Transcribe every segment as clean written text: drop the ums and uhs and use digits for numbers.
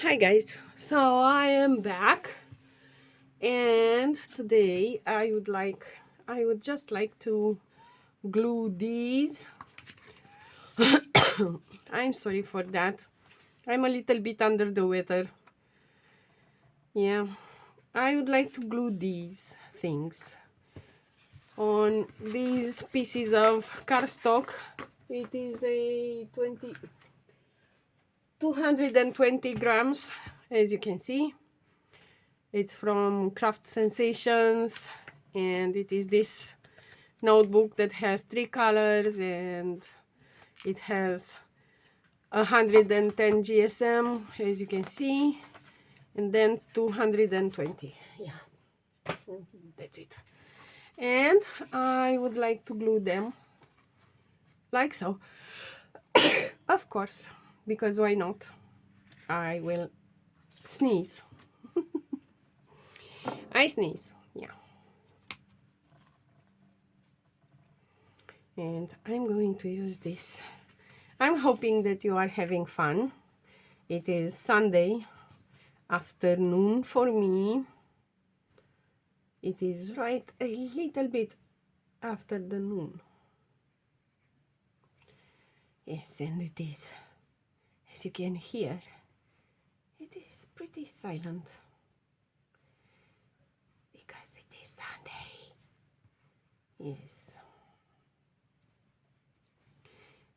Hi guys, so I am back, and today I would just like to glue these. I'm sorry for that. I'm a little bit under the weather. Yeah, I would like to glue these things on these pieces of cardstock. It is a 220 grams, as you can see. It's from Craft Sensations, and it is this notebook that has 3 colors, and it has 110 GSM, as you can see, and then 220. Yeah, that's it. And I would like to glue them like so. Of course, because why not? I will sneeze. I sneeze, yeah. And I'm going to use this. I'm hoping that you are having fun. It is Sunday afternoon for me. It is right a little bit after the noon. Yes, and it is, as you can hear, it is pretty silent because it is Sunday. Yes.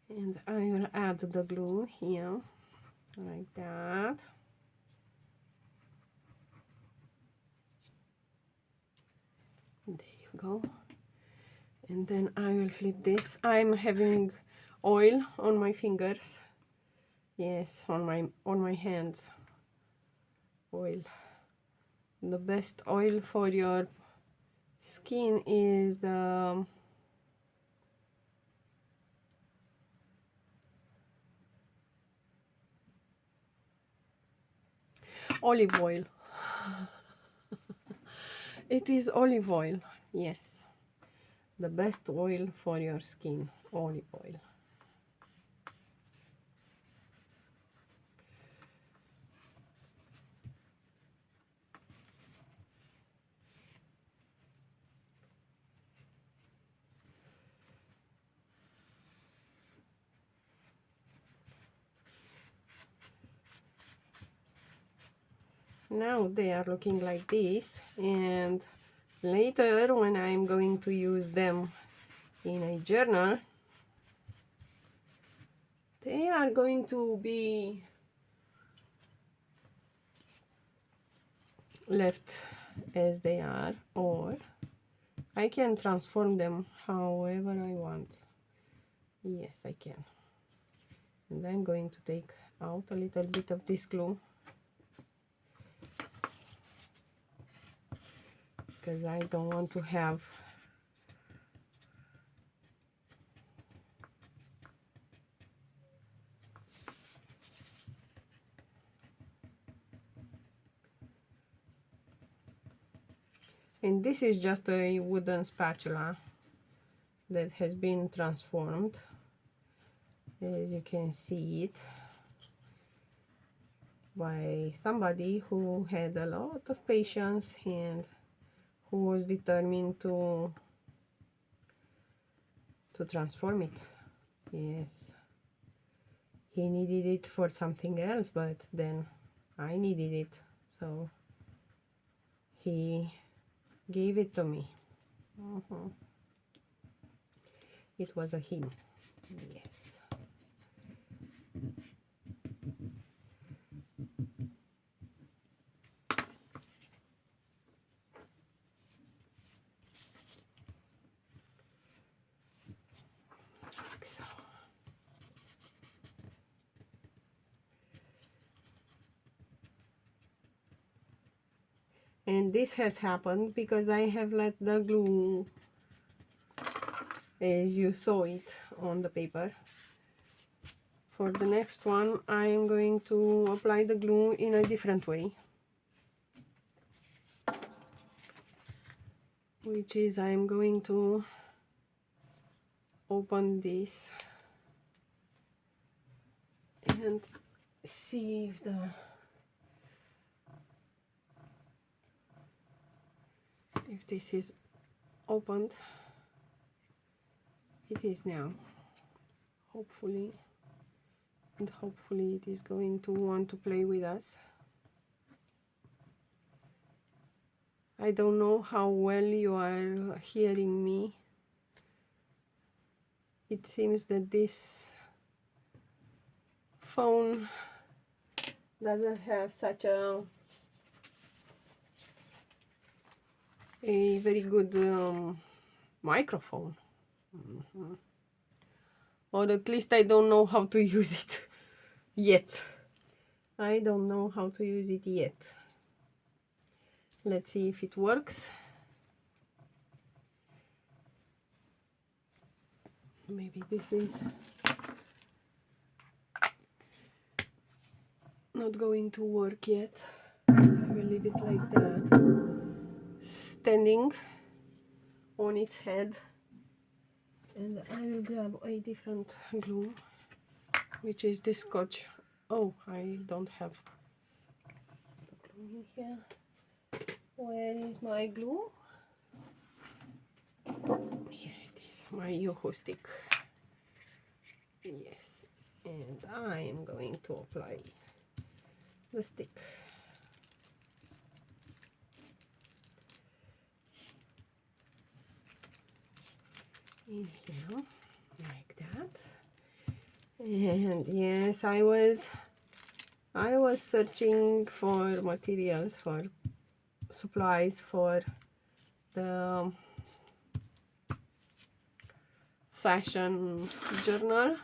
And I will add the glue here, like that. There you go. And then I will flip this. I'm having oil on my fingers. Yes, on my hands. Oil. The best oil for your skin is the olive oil. It is olive oil. Yes, the best oil for your skin, olive oil. Now they are looking like this, and later when I'm going to use them in a journal, they are going to be left as they are, or I can transform them however I want. Yes, I can. And I'm going to take out a little bit of this glue because I don't want to have and this is just a wooden spatula that has been transformed, as you can see it, by somebody who had a lot of patience and who was determined to transform it. Yes, he needed it for something else, but then I needed it, so he gave it to me. It was a him. Yes. Like so. And this has happened because I have let the glue, as you saw it on the paper. For the next one, I am going to apply the glue in a different way, which is I'm going to open this and see if the if this is opened. It is now, hopefully, and hopefully it is going to want to play with us. I don't know how well you are hearing me. It seems that this phone doesn't have such a very good microphone. Or at least I don't know how to use it yet. I don't know how to use it yet. Let's see if it works. Maybe this is not going to work yet. I will leave it like that, standing on its head, and I will grab a different glue, which is this Scotch. Oh, I don't have the glue in here. Where is my glue? Here it is, my Yoho stick. Yes, and I am going to apply the stick. In here, like that. And yes, I was searching for materials, for supplies for the fashion journal,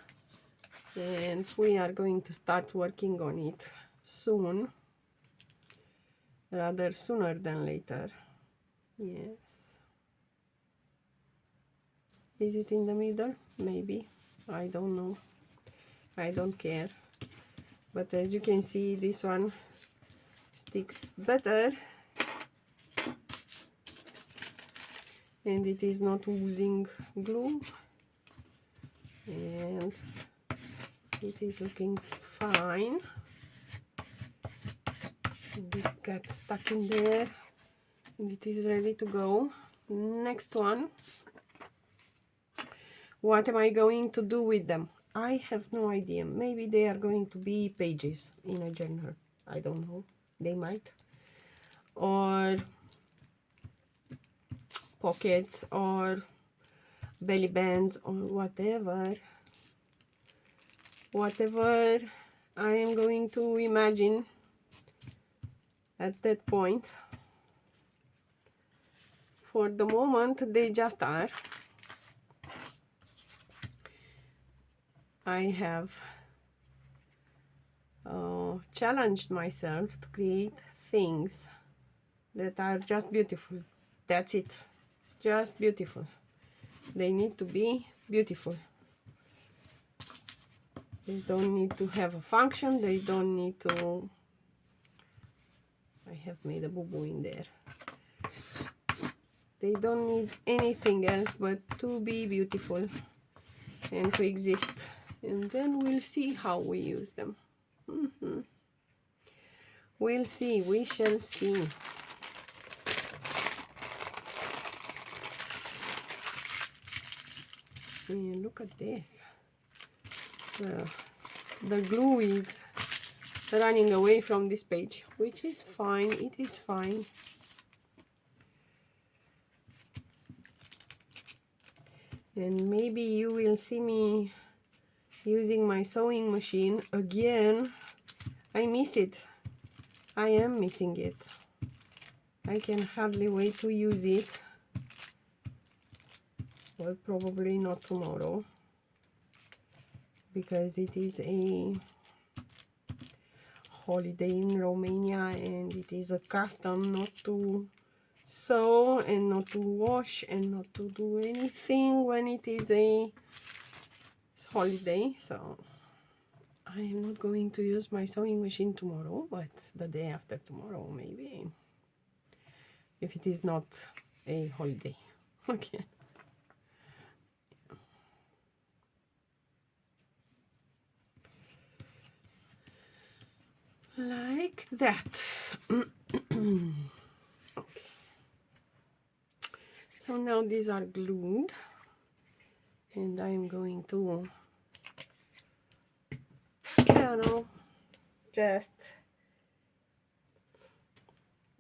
and we are going to start working on it soon, rather sooner than later. Yes. Is it in the middle? Maybe. I don't know. I don't care. But as you can see, this one sticks better. And it is not oozing glue. And it is looking fine. This got stuck in there. And it is ready to go. Next one. What am I going to do with them? I have no idea. Maybe they are going to be pages in a journal. I don't know. They might. Or pockets, or belly bands, or whatever. Whatever I am going to imagine at that point. For the moment, they just are. I have challenged myself to create things that are just beautiful. That's it. Just beautiful. They need to be beautiful. They don't need to have a function. They don't need to... I have made a boo-boo in there. They don't need anything else but to be beautiful and to exist. And then we'll see how we use them. We'll see. We shall see. And look at this. The glue is running away from this page, which is fine. It is fine. And maybe you will see me using my sewing machine again. I miss it. I am missing it. I can hardly wait to use it. Well, probably not tomorrow, because it is a holiday in Romania and it is a custom not to sew and not to wash and not to do anything when it is a holiday. So I am not going to use my sewing machine tomorrow, but the day after tomorrow maybe, if it is not a holiday. Okay. Like that. Okay. So now these are glued, and I'm going to, I don't know, just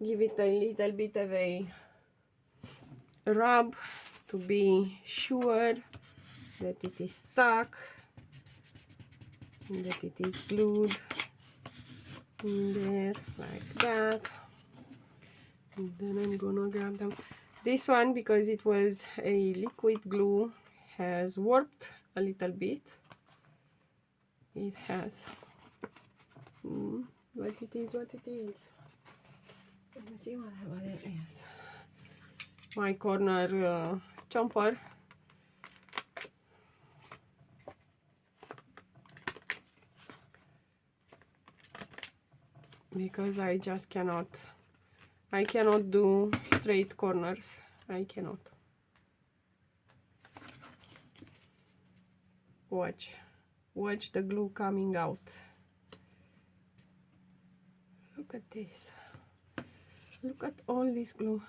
give it a little bit of a rub to be sure that it is stuck and that it is glued in there like that. And then I'm gonna grab them. This one, because it was a liquid glue, has warped a little bit. It has. But it is what it is. Let me see what it is. My corner jumper. Because I just cannot. I cannot do straight corners. I cannot. Watch. Watch the glue coming out. Look at this. Look at all this glue.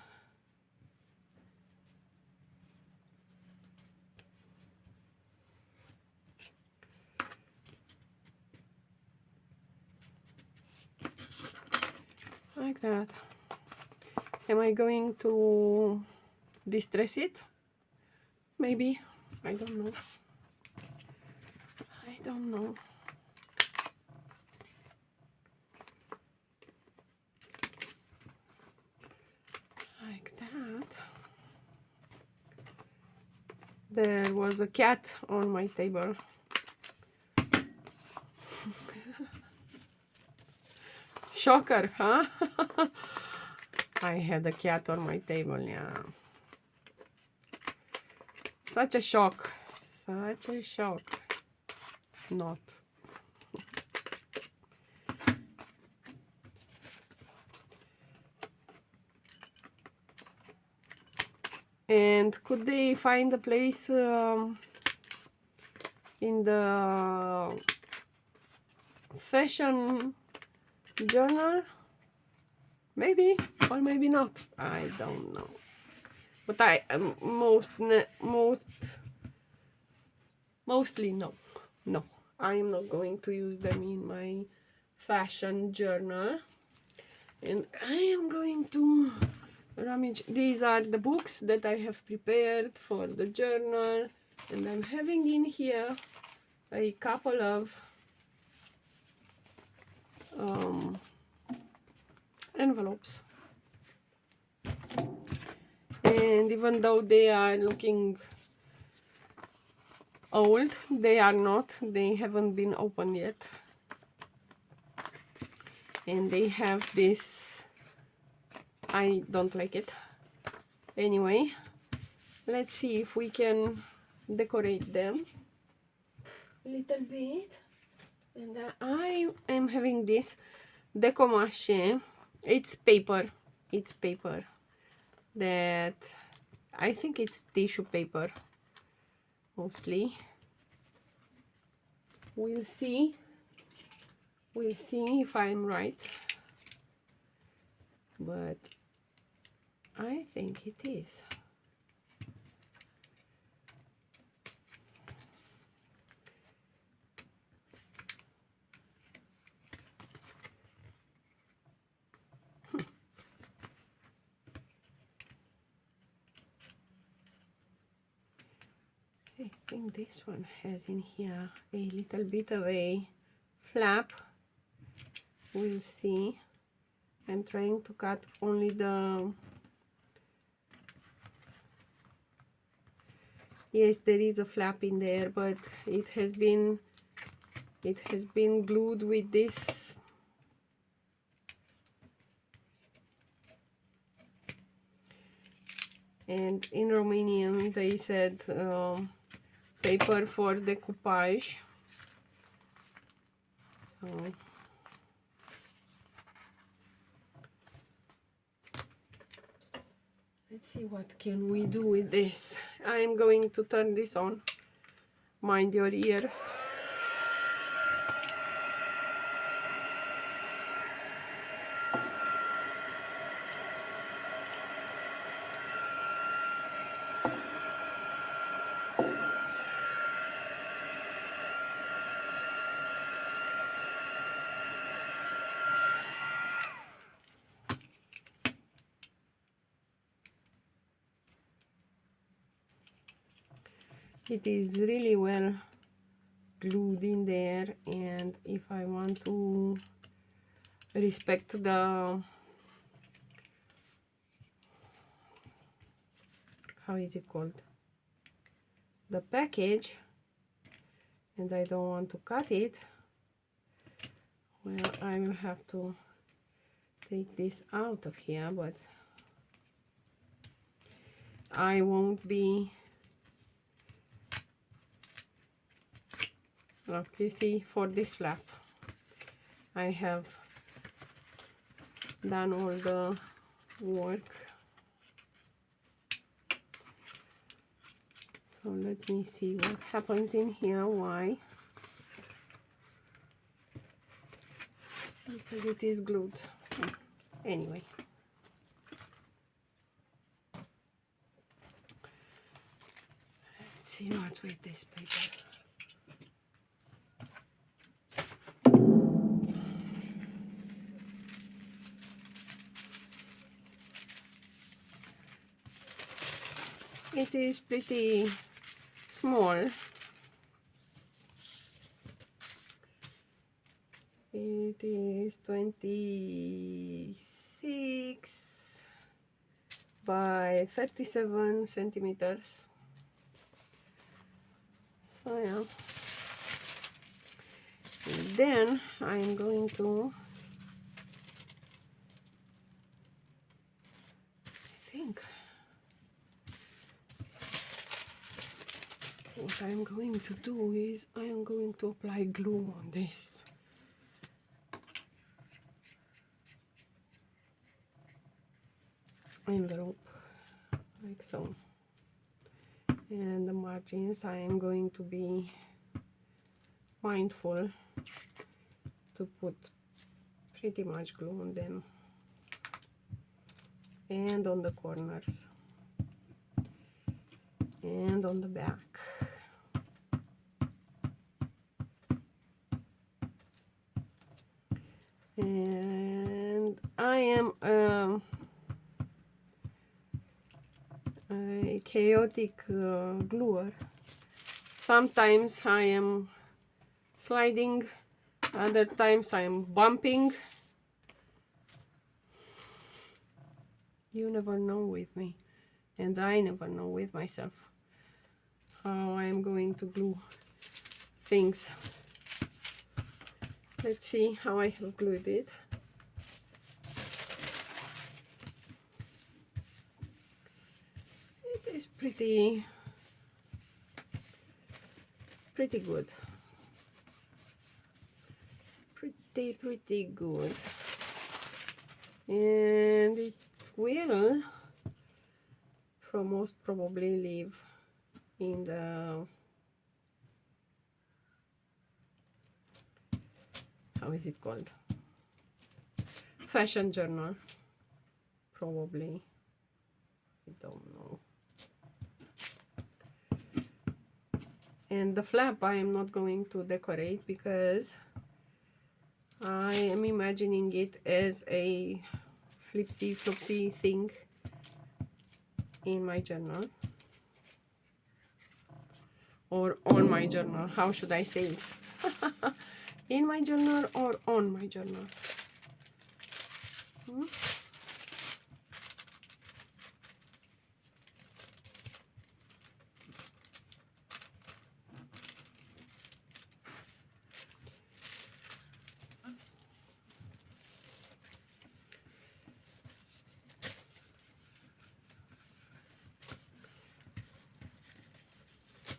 Like that. Am I going to distress it? Maybe. I don't know. I don't know. Like that. There was a cat on my table. Shocker, huh? I had a cat on my table, yeah. Such a shock. Such a shock. Not. And could they find a place in the fashion journal? Maybe, or maybe not. I don't know. But I mostly no. No, I am not going to use them in my fashion journal. And I am going to rummage. These are the books that I have prepared for the journal, and I'm having in here a couple of envelopes. And even though they are looking old, they are not. They haven't been opened yet. And they have this. I don't like it. Anyway, let's see if we can decorate them a little bit. And I am having this deco mache. It's paper. It's paper that I think it's tissue paper mostly. We'll see. We'll see if I'm right. But I think it is. I think this one has in here a little bit of a flap. We'll see. I'm trying to cut only the... Yes, there is a flap in there, but it has been glued with this and in Romanian they said paper for decoupage. So let's see what can we do with this. I'm going to turn this on. Mind your ears. It is really well glued in there, and if I want to respect the, how is it called, the package, and I don't want to cut it, well, I will have to take this out of here, but I won't be, look, you see, for this flap I have done all the work. So let me see what happens in here. Why? Because it is glued. Anyway, let's see what's with this paper. It is pretty small. It is 26 by 37 centimeters. So yeah. And then I'm going to, I think, what I'm going to do is I am going to apply glue on this. Envelope, like so. And the margins, I am going to be mindful to put pretty much glue on them, and on the corners, and on the back. And I am a chaotic gluer. Sometimes I am sliding, other times I am bumping. You never know with me, and I never know with myself how I am going to glue things. Let's see how I have glued it. It is pretty good. Pretty good. And it will most probably live in the, how is it called, fashion journal, probably. I don't know. And the flap I am not going to decorate because I am imagining it as a flipsy flopsy thing in my journal, or on my journal. How should I say it? In my journal or on my journal?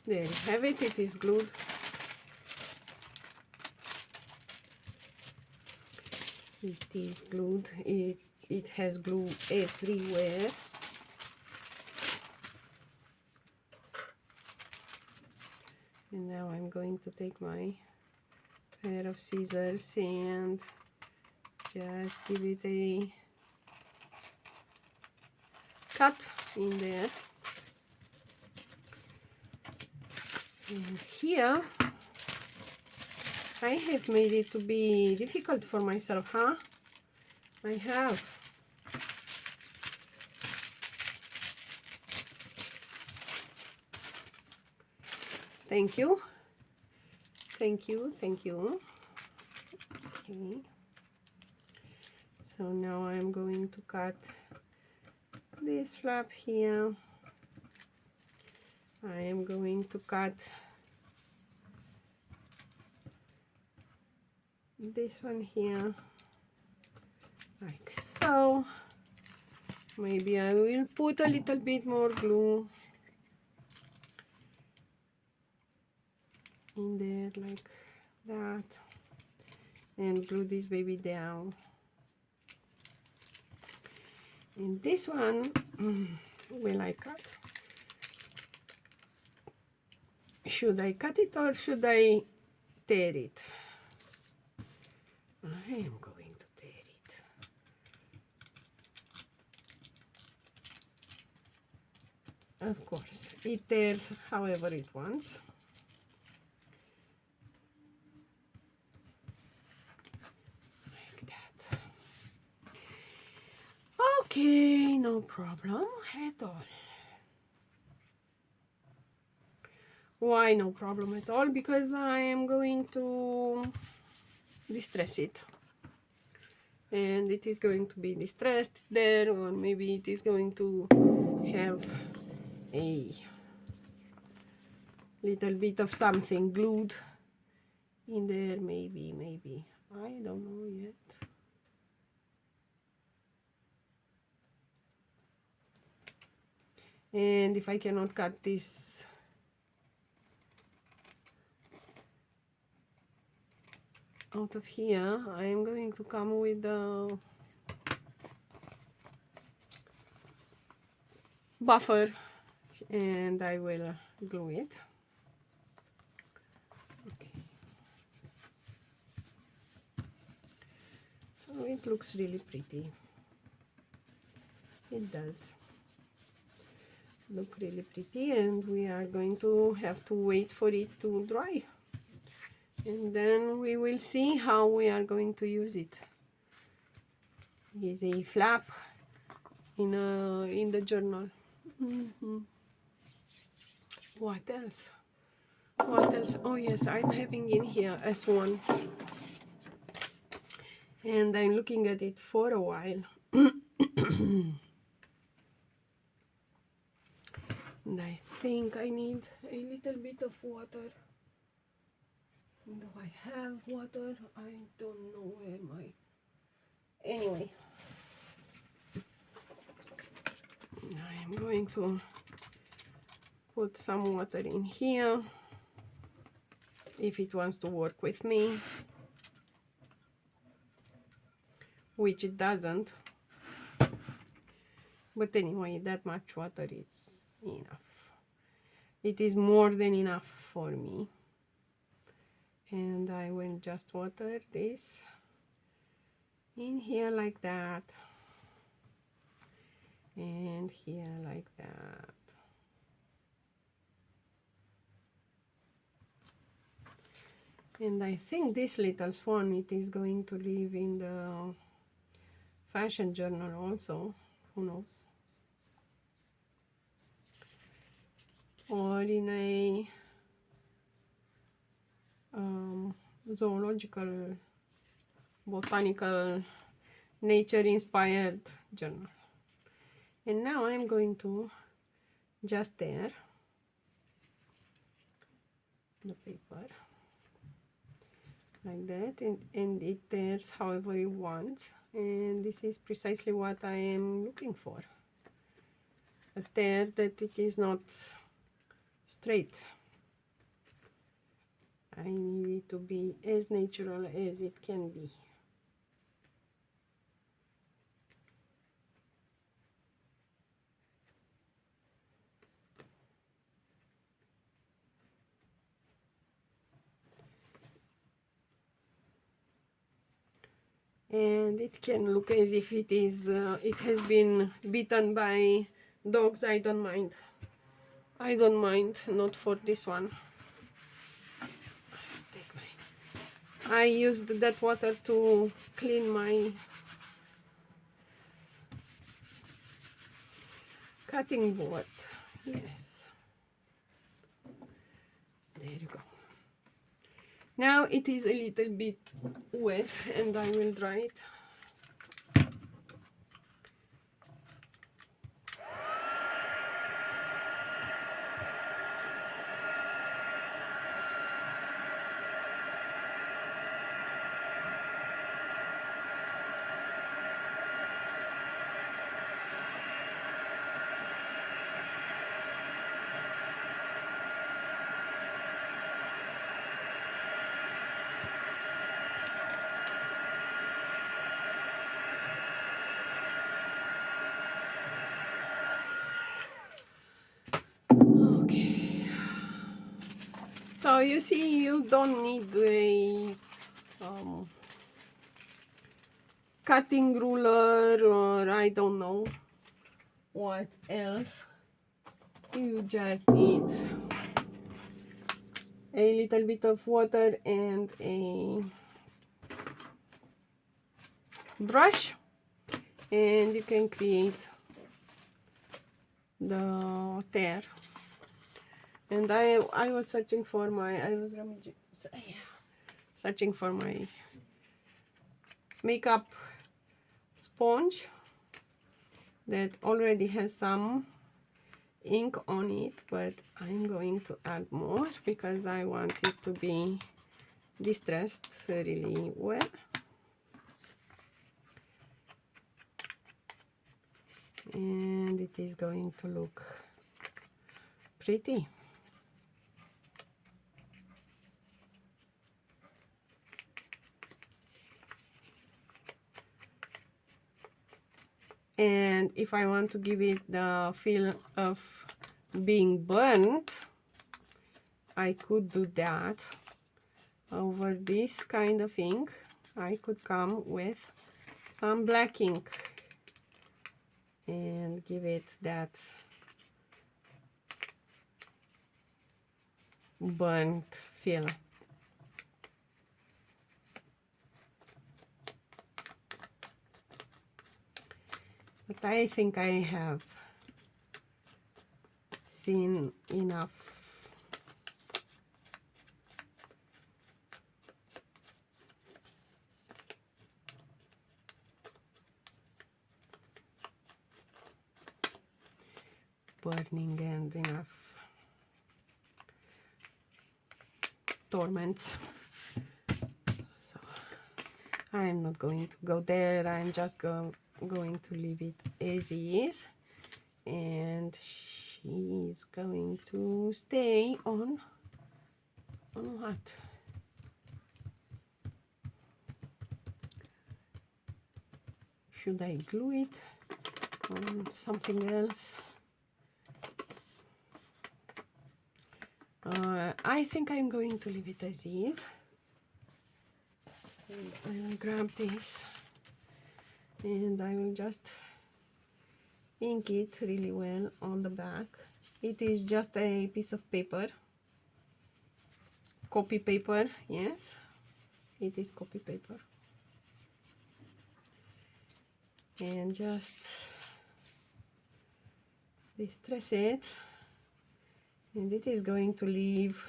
There you have it. It is glued. It is glued. It has glue everywhere. And now I'm going to take my pair of scissors and just give it a cut in there. And here I have made it to be difficult for myself, huh? I have. Thank you. Thank you. Thank you. Okay. So now I'm going to cut this flap here. I am going to cut this one here, like so. Maybe I will put a little bit more glue in there like that and glue this baby down. And this one will I cut? Should I cut it or should I tear it? I am going to tear it. Of course, it tears however it wants. Like that. Okay, no problem at all. Why no problem at all? Because I am going to distress it. And it is going to be distressed there, or maybe it is going to have a little bit of something glued in there, maybe. I don't know yet. And if I cannot cut this out of here, I am going to come with the buffer and I will glue it. Okay. So it looks really pretty. It does look really pretty, and we are going to have to wait for it to dry. And then we will see how we are going to use it. Is a flap in the journal. What else? What else? Oh yes, I'm having in here S1, and I'm looking at it for a while. And I think I need a little bit of water. Do I have water? I don't know where my... Anyway, I am going to put some water in here if it wants to work with me, which it doesn't. But anyway, that much water is enough. It is more than enough for me. And I will just water this in here like that, and here like that. And I think this little swan, it is going to live in the fashion journal also, who knows, or in a zoological, botanical, nature-inspired journal. And now I'm going to just tear the paper like that, and it tears however it wants, and this is precisely what I am looking for, a tear that it is not straight. I need it to be as natural as it can be. And it can look as if it is it has been bitten by dogs. I don't mind. I don't mind, not for this one. I used that water to clean my cutting board. Yes. There you go. Now it is a little bit wet and I will dry it. Okay. So you see, you don't need a cutting ruler or I don't know what else. You just need a little bit of water and a brush, and you can create the tear. And I was searching for my searching for my makeup sponge that already has some ink on it, but I'm going to add more because I want it to be distressed really well. And it is going to look pretty. And if I want to give it the feel of being burnt, I could do that over this kind of ink. I could come with some black ink and give it that burnt feel. But I think I have seen enough. Burning and enough torments. So I'm not going to go there. I'm just going to leave it as is, and she's going to stay on what? Should I glue it on something else? I think I'm going to leave it as is. And I will grab this and I will just ink it really well on the back. It is just a piece of paper, copy paper. Yes, it is copy paper, and just distress it, and it is going to leave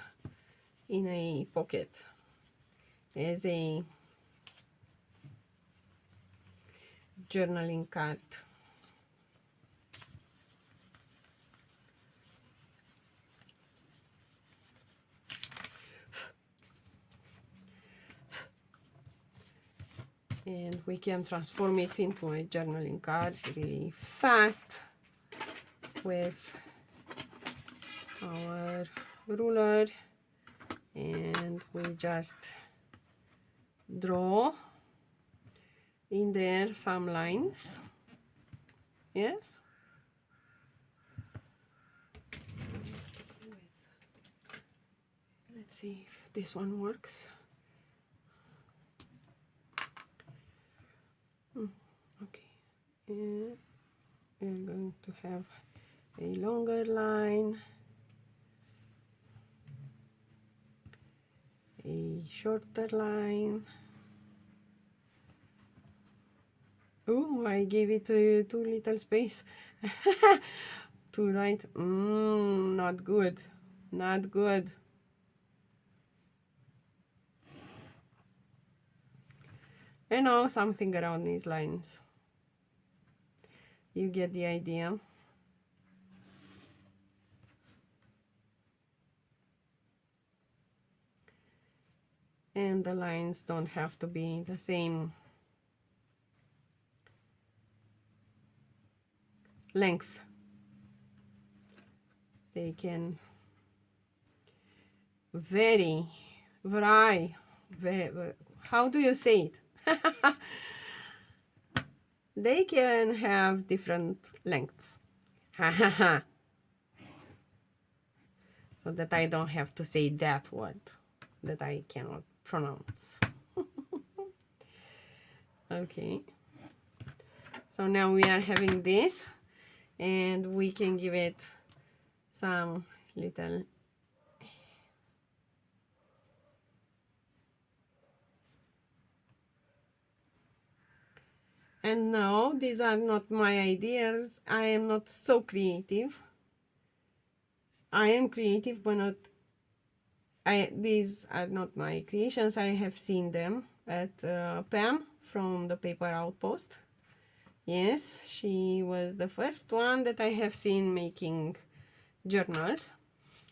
in a pocket as a journaling card. And we can transform it into a journaling card really fast with our ruler, and we just draw in there some lines. Yes, let's see if this one works. Okay, and we're going to have a longer line, a shorter line. Oh, I gave it too little space to write. Not good, not good. You know, something around these lines. You get the idea. And the lines don't have to be the same length. They can vary. How do you say it? They can have different lengths. So that I don't have to say that word that I cannot pronounce. Okay. So now we are having this, and we can give it some little and no, these are not my ideas. I am not so creative. I am creative, but not these are not my creations. I have seen them at Pam from the Paper Outpost. Yes, she was the first one that I have seen making journals.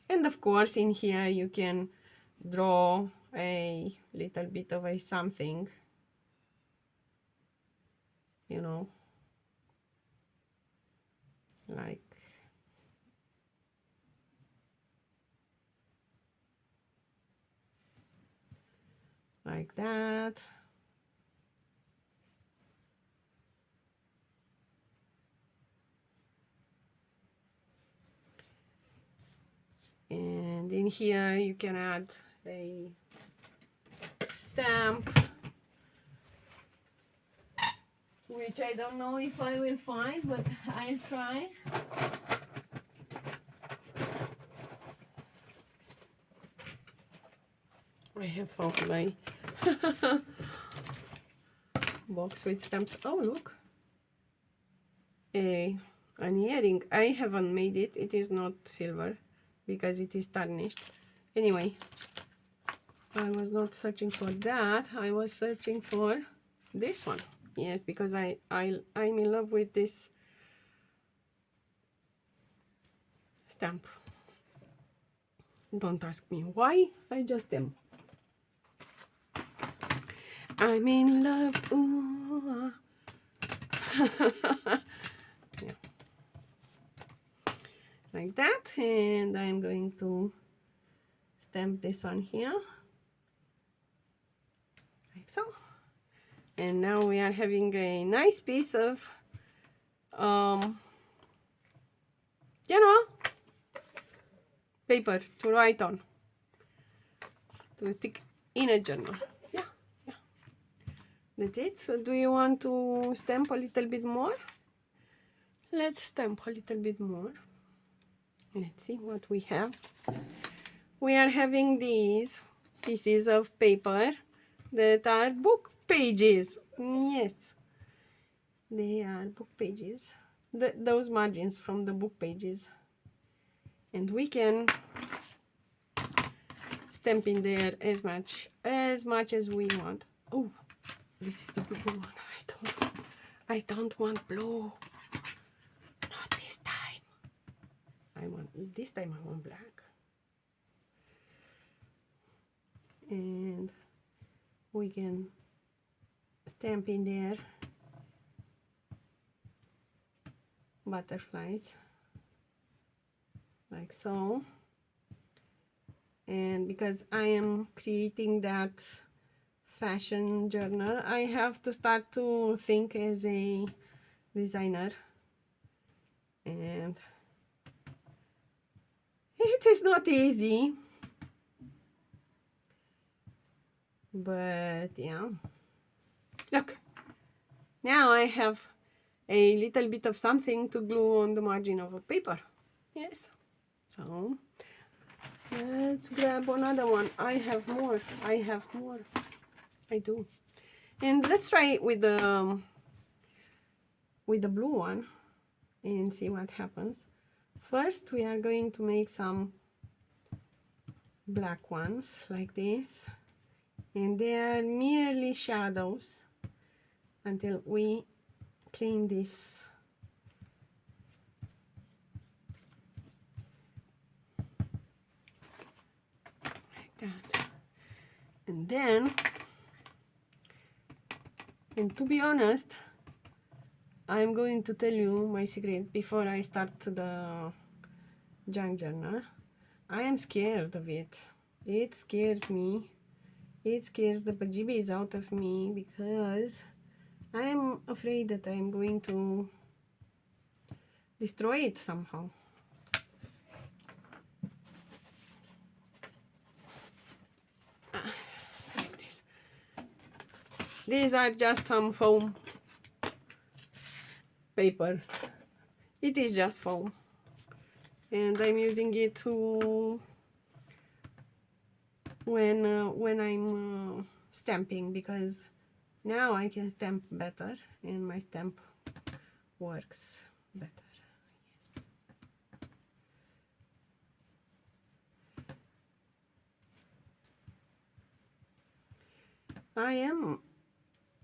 And of course in here you can draw a little bit of a something, you know, like that. And in here you can add a stamp, which I don't know if I will find, but I'll try. I have found my box with stamps. Oh, look. An earring. I haven't made it. It is not silver because it is tarnished. Anyway, I was not searching for that. I was searching for this one. Yes, because I'm in love with this stamp. Don't ask me why. I just am. I'm in love. Ooh. Yeah. Like that, and I'm going to stamp this one here, like so. And now we are having a nice piece of, you know, paper to write on, to stick in a journal. Yeah, yeah. That's it. So do you want to stamp a little bit more? Let's stamp a little bit more. Let's see what we have. We are having these pieces of paper that are book pages. Yes, they are book pages. Those margins from the book pages. And we can stamp in there as much as we want. Oh, this is the blue one. I don't want blue. Not this time. This time I want black. And we can stamp in there butterflies like so. And because I am creating that fashion journal, I have to start to think as a designer, and it is not easy, but yeah. Look, now I have a little bit of something to glue on the margin of a paper. Yes, so let's grab another one. I have more. I do. And let's try it with the blue one and see what happens. First we are going to make some black ones like this, and they are merely shadows. until we clean this. Like that. And then, and to be honest, I'm going to tell you my secret before I start the junk journal. I am scared of it. It scares me. It scares the bejeebies out of me because I'm afraid that I'm going to destroy it somehow. Like this. These are just some foam papers. It is just foam. And I'm using it to when I'm stamping, because now I can stamp better and my stamp works better. Yes. I am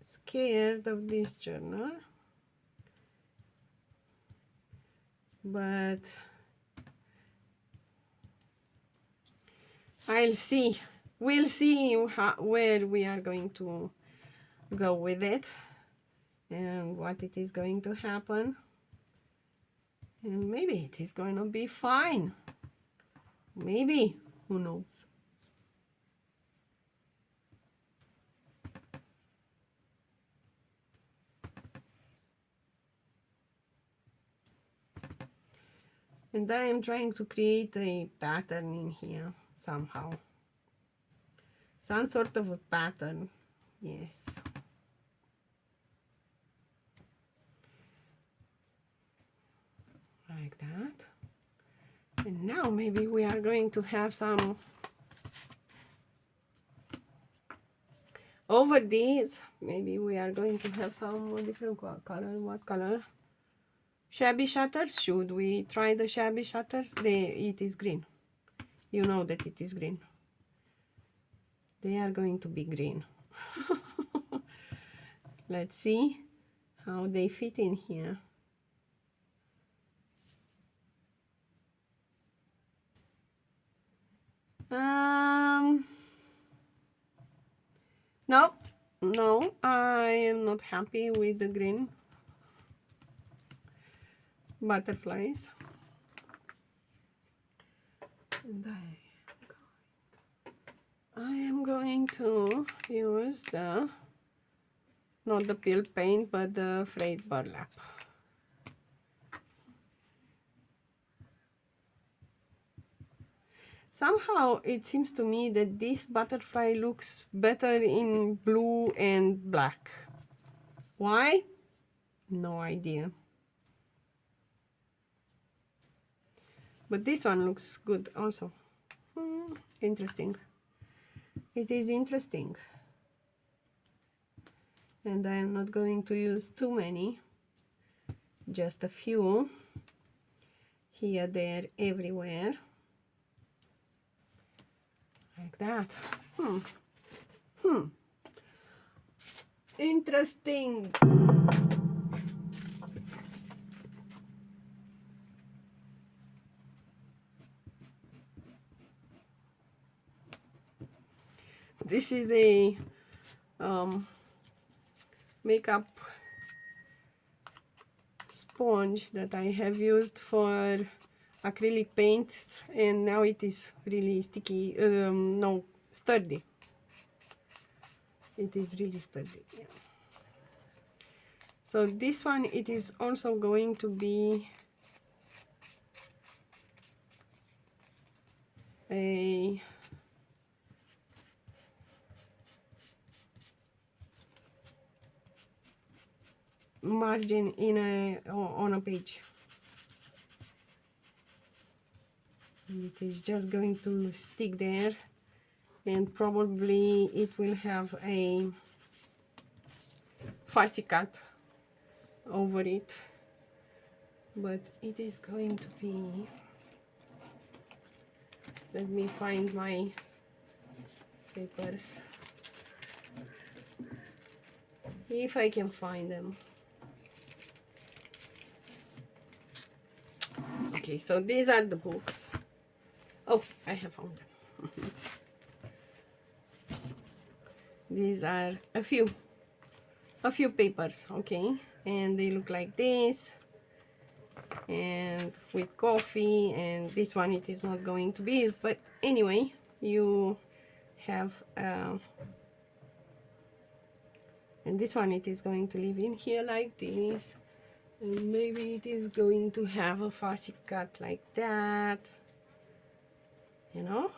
scared of this journal, but I'll see. We'll see where we are going to go with it and what it is going to happen. And maybe it is going to be fine. Maybe. Who knows? And I am trying to create a pattern in here somehow. Some sort of a pattern. Yes. Like that. And now maybe we are going to have some over these. Maybe we are going to have some different color. What color? Shabby shutters. Should we try the shabby shutters? It is green. You know that it is green. They are going to be green. Let's see how they fit in here. No, I am not happy with the green butterflies. And I am going to use not the peel paint, but the frayed burlap. Somehow it seems to me that this butterfly looks better in blue and black. Why? No idea. But this one looks good also. Interesting. It is interesting. And I'm not going to use too many. Just a few. Here, there, everywhere. Like that. Interesting. This is a makeup sponge that I have used for acrylic paints, and now it is really sticky. No, sturdy. It is really sturdy. Yeah. So this one, it is also going to be a margin on a page. It is just going to stick there, and probably it will have a fussy cut over it, but it is going to be, let me find my papers. if I can find them. Okay, so these are the books. Oh, I have found them. These are a few papers, okay, and they look like this, and with coffee, and this one it is not going to be used, but anyway, you have and this one it is going to live in here like this, and maybe it is going to have a fussy cut like that, you know.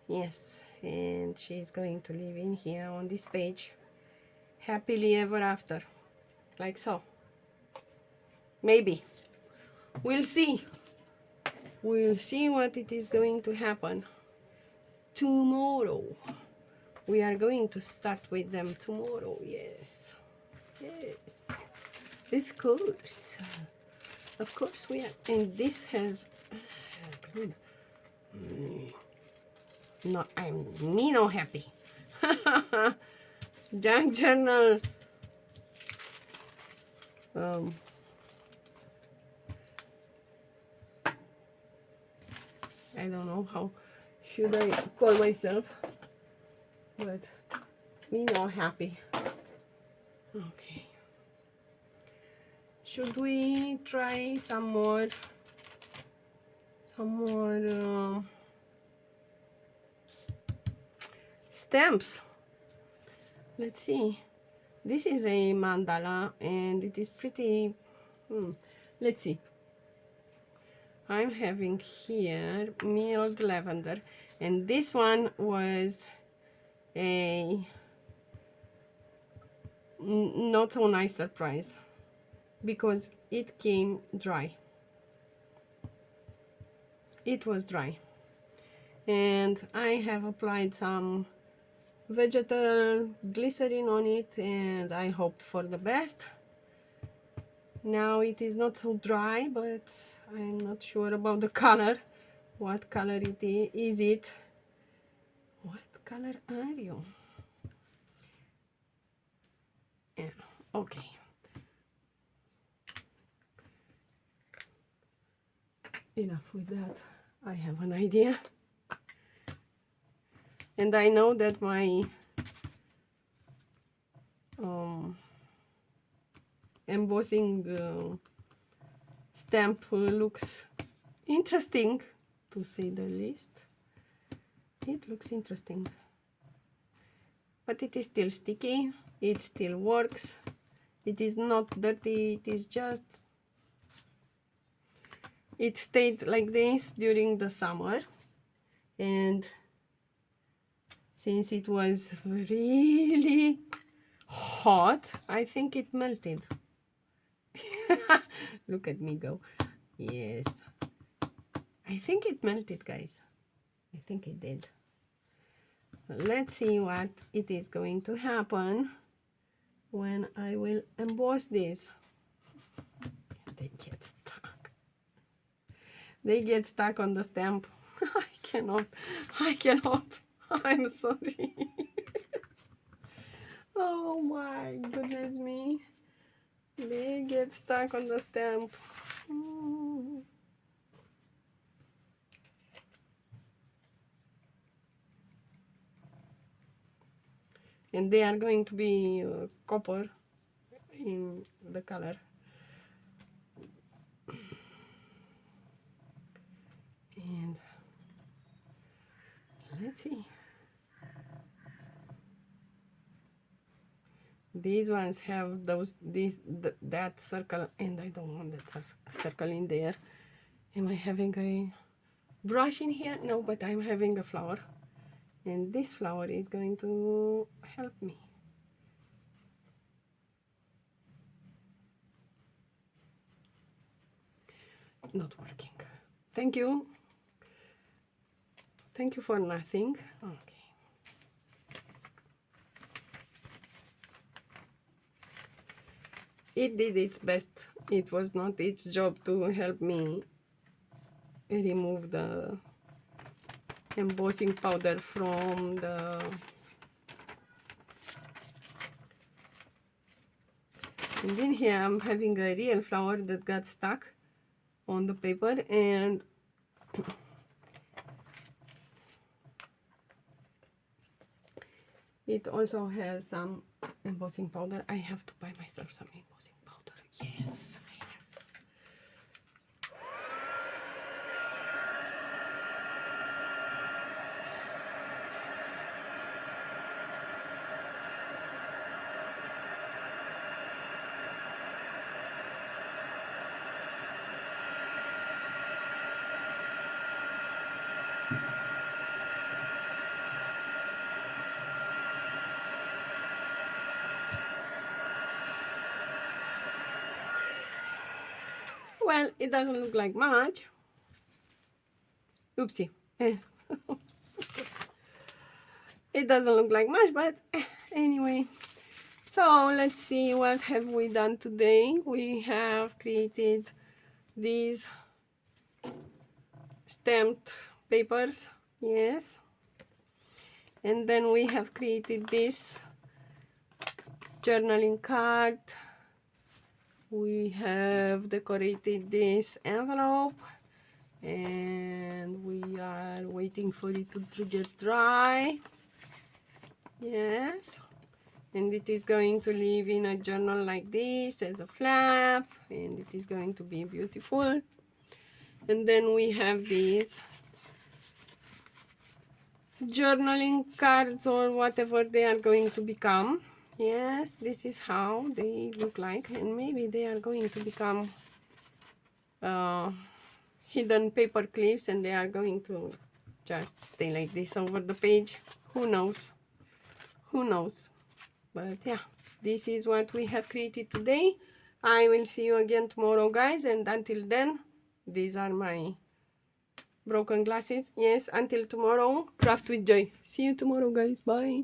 Yes, and she's going to live in here on this page happily ever after, like so. Maybe we'll see what it is going to happen tomorrow. We are going to start with them tomorrow. Yes, of course we are. And this has good. No, I'm me no happy. Junk journal. I don't know how should I call myself, but me not happy. Okay. Should we try some more stamps? Let's see. This is a mandala and it is pretty. Let's see. I'm having here milled lavender, and this one was a not so nice surprise because it came dry. It was dry, and I have applied some vegetal glycerin on it, and I hoped for the best. Now it is not so dry, but I'm not sure about the color. What color it is it? What color are you? Yeah, okay. Enough with that. I have an idea. And I know that my embossing stamp looks interesting, to say the least. It looks interesting, but it is still sticky. It still works. It is not dirty. It is just, it stayed like this during the summer, and since it was really hot, I think it melted. Look at me go. Yes, I think it melted, guys. I think it did. Let's see what it is going to happen when I will emboss this. They get stuck. They get stuck on the stamp. I cannot. I'm sorry. Oh my goodness me. They get stuck on the stamp. And they are going to be copper in the color. And let's see. These ones have that circle, and I don't want that circle in there. Am I having a brush in here? No, but I'm having a flower, and this flower is going to help me. Not working. Thank you. Thank you for nothing. Okay. It did its best. It was not its job to help me remove the embossing powder from the And then here I'm having a real flower that got stuck on the paper, and it also has some embossing powder. I have to buy myself some embossing powder. Yes, I have. Well, it doesn't look like much. Oopsie. It doesn't look like much, but anyway. So let's see, what have we done today? We have created these stamped papers, yes. And then we have created this journaling card. We have decorated this envelope, and we are waiting for it to get dry. Yes, and it is going to live in a journal like this as a flap, and it is going to be beautiful. And then we have these journaling cards, or whatever they are going to become. Yes, this is how they look like, and maybe they are going to become hidden paper clips, and they are going to just stay like this over the page. Who knows? Who knows? But yeah, this is what we have created today. I will see you again tomorrow, guys, and until then, these are my broken glasses. Yes, until tomorrow, craft with joy. See you tomorrow, guys. Bye.